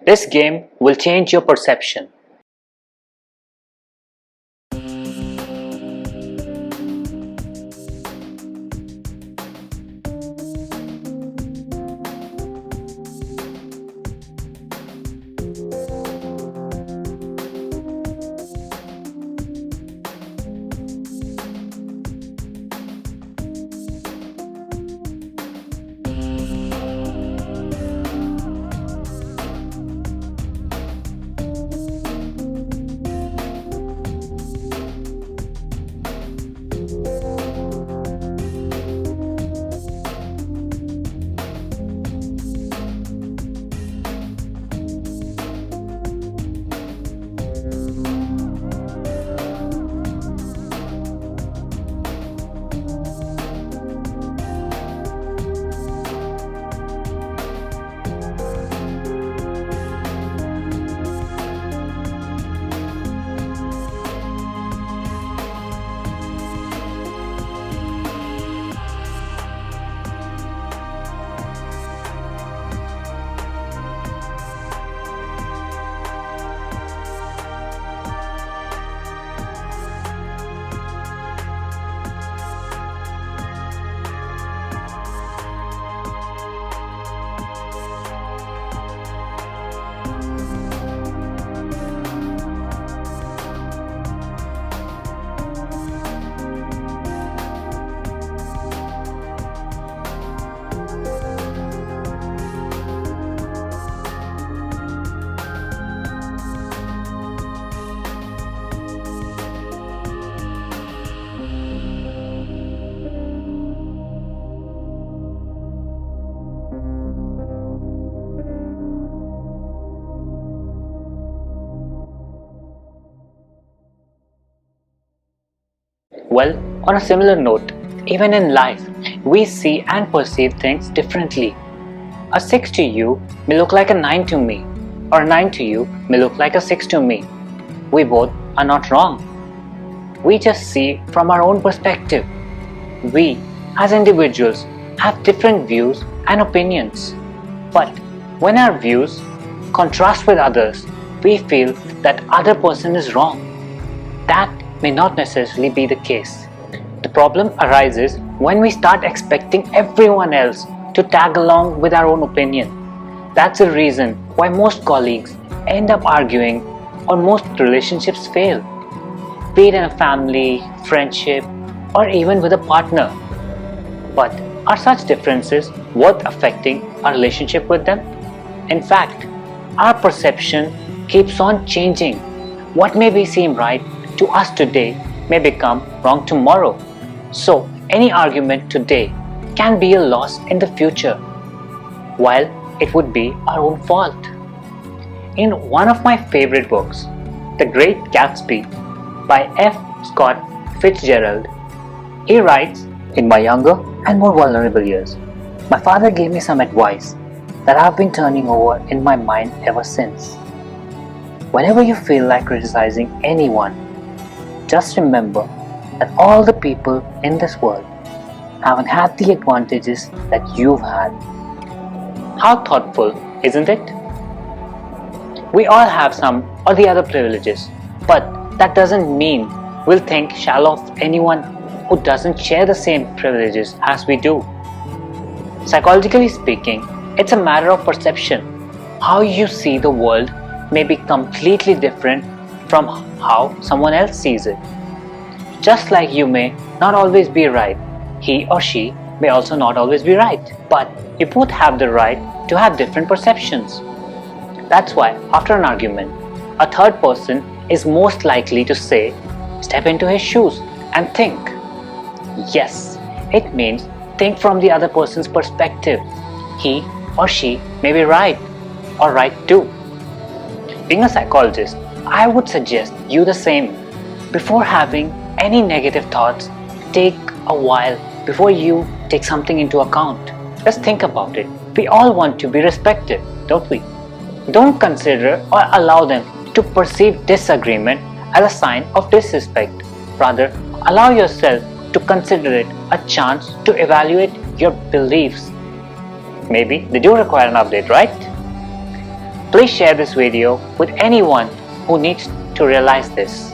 This game will change your perception. Well, on a similar note, even in life, we see and perceive things differently. A 6 to you may look like a 9 to me, or a 9 to you may look like a 6 to me. We both are not wrong. We just see from our own perspective. We, as individuals, have different views and opinions. But when our views contrast with others, we feel that other person is wrong. That may not necessarily be the case. The problem arises when we start expecting everyone else to tag along with our own opinion. That's the reason why most colleagues end up arguing or most relationships fail, be it in a family, friendship, or even with a partner. But are such differences worth affecting our relationship with them? In fact, our perception keeps on changing. What may seem right to us today may become wrong tomorrow. So, any argument today can be a loss in the future, while it would be our own fault. In one of my favorite books, The Great Gatsby by F. Scott Fitzgerald, he writes, "In my younger and more vulnerable years, my father gave me some advice that I've been turning over in my mind ever since. Whenever you feel like criticizing anyone, just remember that all the people in this world haven't had the advantages that you've had." How thoughtful, isn't it? We all have some or the other privileges, but that doesn't mean we'll think shallow of anyone who doesn't share the same privileges as we do. Psychologically speaking, it's a matter of perception. How you see the world may be completely different from how someone else sees it. Just like you may not always be right, he or she may also not always be right. But you both have the right to have different perceptions. That's why after an argument, a third person is most likely to say, "Step into his shoes and think." Yes, it means think from the other person's perspective. He or she may be right or right too. Being a psychologist, I would suggest you the same. Before having any negative thoughts, take a while before you take something into account. Just think about it. We all want to be respected, don't we? Don't consider or allow them to perceive disagreement as a sign of disrespect. Rather, allow yourself to consider it a chance to evaluate your beliefs. Maybe they do require an update, right? Please share this video with anyone who needs to realize this.